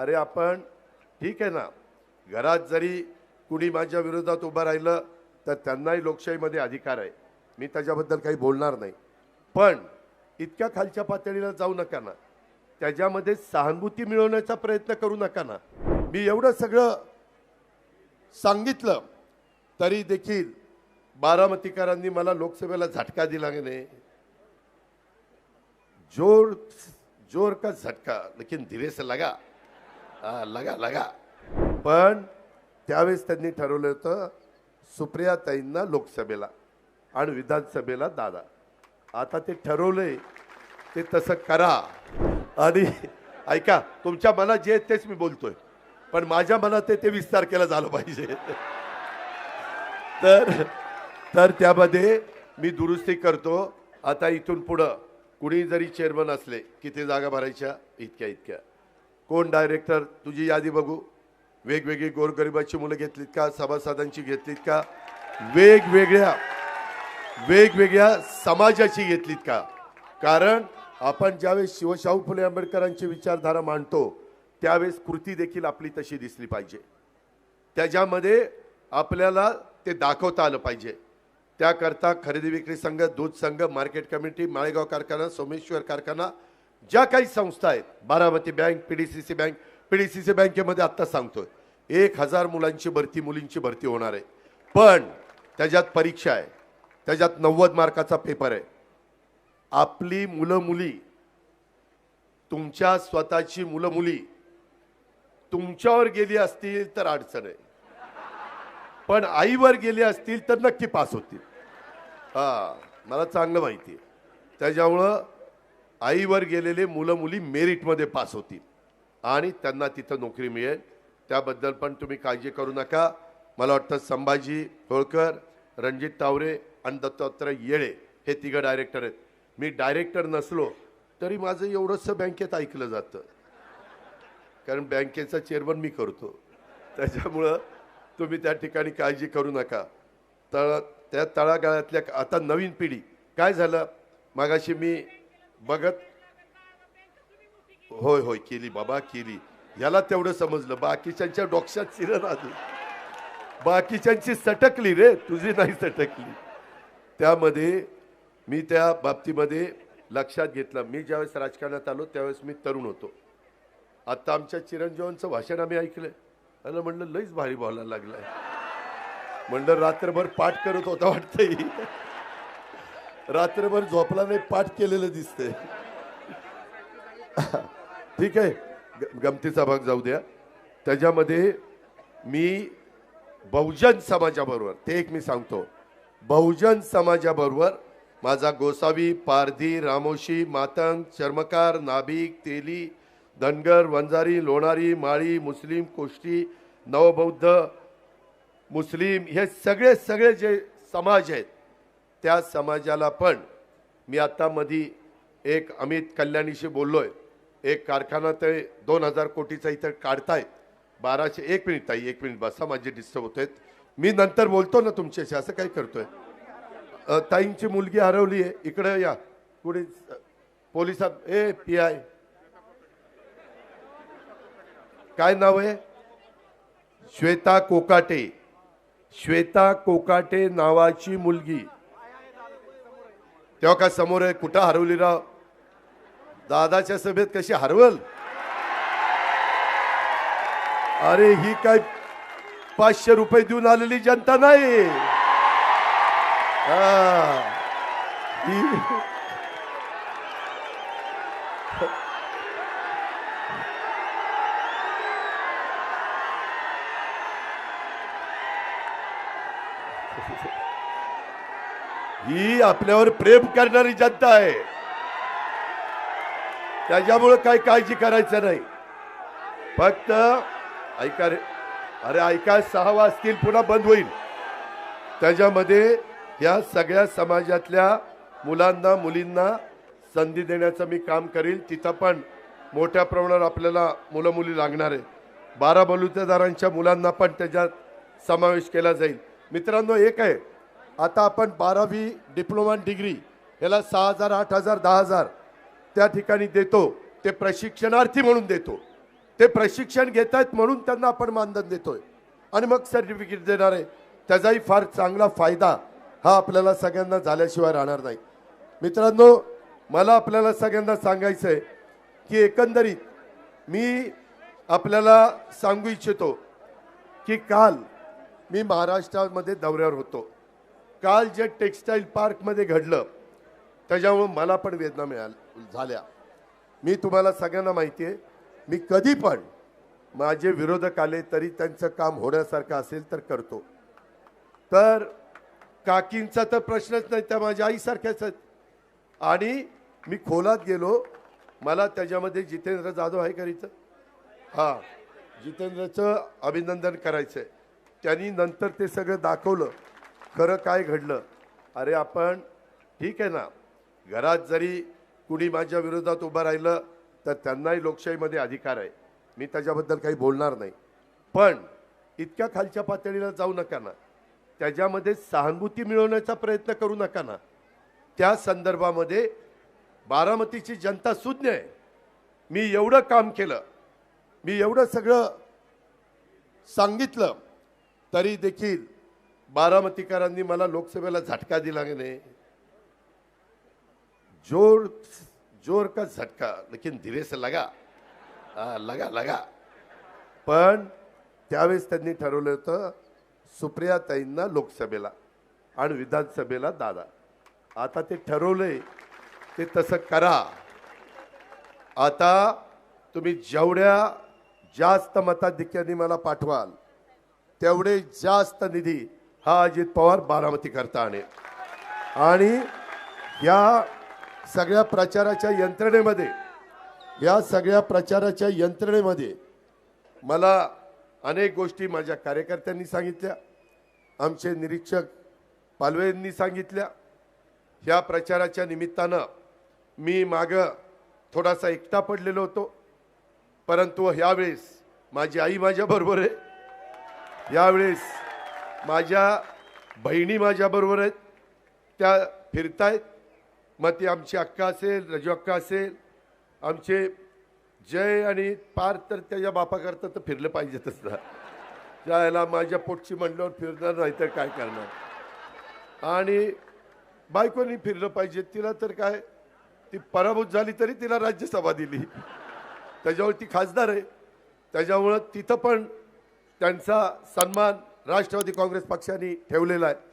अरे आपण ठीक आहे ना, घरात जरी कुणी माझ्या विरोधात उभं राहिलं तर त्यांनाही लोकशाहीमध्ये अधिकार आहे, मी त्याच्याबद्दल काही बोलणार नाही. पण इतक्या खालच्या पातळीला जाऊ नका ना, त्याच्यामध्ये सहानुभूती मिळवण्याचा प्रयत्न करू नका ना. मी एवढं सगळं सांगितलं तरी देखील बारामतीकरांनी मला लोकसभेला झटका दिला की नाही. जोर जोर का झटका लेकिन धीरे से लगा. लगा लगा. पण त्यावेळेस त्यांनी ठरवलं होतं सुप्रियाताईंना लोकसभेला आणि विधानसभेला दादा. आता ते ठरवलंय ते तसं करा. आणि ऐका, तुमच्या मनात जे तेच मी बोलतोय, पण माझ्या मनात ते विस्तार केला झालं पाहिजे. तर त्यामध्ये मी दुरुस्ती करतो. आता इथून पुढं कुणी जरी चेअरमन असले, किती जागा भरायच्या, इतक्या. कोण डायरेक्टर, तुझी यादी बघू. वेगवेगळी गोरगरिबाची मुलं घेतलीत का, सभासदांची घेतलीत का, वेगवेगळ्या समाजाची घेतलीत का. कारण आपण ज्यावेळेस शिवशाहू फुले आंबेडकरांची विचारधारा मांडतो त्यावेळेस कृती देखील आपली तशी दिसली पाहिजे. त्याच्यामध्ये आपल्याला ते दाखवता आलं पाहिजे. त्याकरता खरेदी विक्री संघ, दूध संघ, मार्केट कमिटी, माळेगाव कारखाना, सोमेश्वर कारखाना, ज्या काही संस्था आहेत, बारामती बँक, पीडीसीसी बँकेमध्ये आत्ता सांगतोय 1000 मुलांची भरती, मुलींची भरती होणार आहे. पण त्याच्यात परीक्षा आहे, त्याच्यात 90 मार्काचा पेपर आहे. आपली मुलं मुली, तुमच्या स्वतःची मुलं मुली तुमच्यावर गेली असतील तर अडचण आहे, पण आईवर गेली असतील तर नक्की पास होतील. मला चांगलं माहिती आहे. त्याच्यामुळं आईवर गेलेले मुलं मुली मेरिटमध्ये पास होतील आणि त्यांना तिथं नोकरी मिळेल. त्याबद्दल पण तुम्ही काळजी करू नका. मला वाटतं संभाजी होळकर, रणजित तावरे आणि दत्तात्रय येळे हे 3 डायरेक्टर आहेत. मी डायरेक्टर नसलो तरी माझं एवढंसं बँकेत ऐकलं जातं, कारण बँकेचा चेअरमन मी करतो. त्याच्यामुळं तुम्ही त्या ठिकाणी काळजी करू नका. त्या तळागाळातल्या आता नवीन पिढी काय झालं, मागाशी मी बघत, होय केली बाबा, केली. याला तेवढं समजलं, बाकीच्यांच्या डोक्यात शिरत आली, बाकीच्यांची सटकली रे, तुझी नाही सटकली. त्यामध्ये मी त्या बाबतीमध्ये लक्षात घेतलं. मी ज्यावेळेस राजकारणात आलो त्यावेळेस मी तरुण होतो. आता आमच्या चिरंजीवांचं भाषण आम्ही ऐकलंय आणि म्हणलं लईच भारी बोलायला लागलाय. म्हणलं रात्रभर पाठ करत होता वाटतंय, रात्रभर झोपला नाही, पाठ केलेलं दिसतंय. ठीक आहे, गमतीचा भाग जाऊ द्या. त्याच्यामध्ये मी बहुजन समाजाबरोबर, ते एक मी सांगतो, बहुजन समाजाबरोबर माझा गोसावी, पारधी, रामोशी, मातंग, चर्मकार, नाभिक, तेली, धनगर, वंजारी, लोणारी, माळी, मुस्लिम, कोष्टी, नवबौद्ध, मुस्लिम, हे सगळे जे समाज आहेत त्या समाजाला पण मी आता मधी एक अमित कल्याणीशी बोललोय. एक कारखाना ते 2000 कोटीचा इथं काढतायत. 1200, एक मिनिट ताई, एक मिनिट बसा, माझे डिस्टर्ब होत आहेत. मी नंतर बोलतो ना तुमच्याशी. असं काय करतोय. ताईंची मुलगी हरवली आहे, इकडे या. कुणी पोलिसात, PI काय नाव आहे, श्वेता कोकाटे. श्वेता कोकाटे नावाची मुलगी. तेव्हा का समोर आहे, कुठं हरवली राव. दादाच्या सभेत कशी हरवल. अरे ही काय 500 रुपये देऊन आलेली जनता नाही. ही आपल्यावर प्रेम करणारी जनता आहे. त्याच्यामुळे काही काळजी करायचं नाही. फक्त ऐका रे, अरे ऐका, 6 वाजतील पुन्हा बंद होईल. त्याच्यामध्ये या सगळ्या समाजातल्या मुलांना मुलींना संधी देण्याचं मी काम करील. तिथं पण मोठ्या प्रमाणावर आपल्याला मुलं मुली लागणार आहे. 12 बलुतेदारांच्या मुलांना पण त्याच्यात समावेश केला जाईल. मित्रांनो, एक आहे, आता आपण 12वी डिप्लोमा डिग्री याला 6000, 8000, 10000 त्या ठिकाणी देतो. ते प्रशिक्षणार्थी म्हणून देतो. ते प्रशिक्षण घेत आहेत म्हणून त्यांना आपण मानधन देतोय आणि मग सर्टिफिकेट देणार आहे. त्याचाही फार चांगला फायदा हा आपल्याला सगळ्यांना झाल्याशिवाय राहणार नाही. मित्रांनो, मला आपल्याला सगळ्यांना सांगायचं आहे की एकंदरीत मी आपल्याला सांगू इच्छितो की काल मी महाराष्ट्रामध्ये दौऱ्यावर होतो. काल जे टेक्स्टाईल पार्कमध्ये घडलं त्याच्यामुळे मला पण वेदना झाल्या. मी तुम्हाला सगळ्यांना माहिती आहे, मी कधी पण माझे विरोधक आले तरी त्यांचं काम होण्यासारखं असेल तर करतो. तर काकींचा तर प्रश्नच नाही, त्या माझ्या आईसारख्याच आहेत. आणि मी खोलात गेलो, मला त्याच्यामध्ये जितेंद्र जाधव आहे करीचं, हां, जितेंद्रचं अभिनंदन करायचं आहे. त्यांनी नंतर ते सगळं दाखवलं खरं काय घडलं. अरे आपण ठीक आहे ना, घरात जरी कुणी माझ्या विरोधात उभं राहिलं तर त्यांनाही लोकशाहीमध्ये अधिकार आहे, मी त्याच्याबद्दल काही बोलणार नाही. पण इतक्या खालच्या पातळीला जाऊ नका ना, त्याच्यामध्ये सहानुभूती मिळवण्याचा प्रयत्न करू नका ना. त्या संदर्भामध्ये बारामतीची जनता सुज्ञ आहे. मी एवढं काम केलं, मी एवढं सगळं सांगितलं तरी देखील बारामतीकरांनी मला लोकसभेला झटका दिला की नाही. जोर जोर का झटका लेकिन धीरे से लगा, लगा लगा. पण त्यावेळेस त्यांनी ठरवलं होतं सुप्रियाताईंना लोकसभेला आणि विधानसभेला दादा. आता ते ठरवलंय ते तसं करा. आता तुम्ही जेवढ्या जास्त मताधिक्याने मला पाठवाल तेवढे जास्त निधी हा अजित पवार बारामती करता आणेल. आणि या सगळ्या प्रचाराच्या यंत्रणेमध्ये मला अनेक गोष्टी माझ्या कार्यकर्त्यांनी सांगितल्या, आमचे निरीक्षक पालवेंनी सांगितल्या. ह्या प्रचाराच्या निमित्तानं मी मागं थोडासा एकटा पडलेलो होतो, परंतु यावेळेस माझी आई माझ्याबरोबर आहे, यावेळेस माझ्या बहिणी माझ्याबरोबर आहेत, त्या फिरतायत. मग ती आमची अक्का असेल, रजू अक्का असेल, आमचे जय आणि पार तर त्याच्या बापाकरता तर फिरलं पाहिजेतच ना. ज्याला माझ्या पोटची म्हणल्यावर फिरणार नाही तर काय करणार. आणि बायकोनी फिरलं पाहिजे, तिला तर काय, ती पराभूत झाली तरी तिला राज्यसभा दिली, त्याच्यावर ती खासदार आहे. त्याच्यामुळं तिथं पण त्यांचा सन्मान राष्ट्रवादी काँग्रेस पक्षाने ठेवलेला आहे.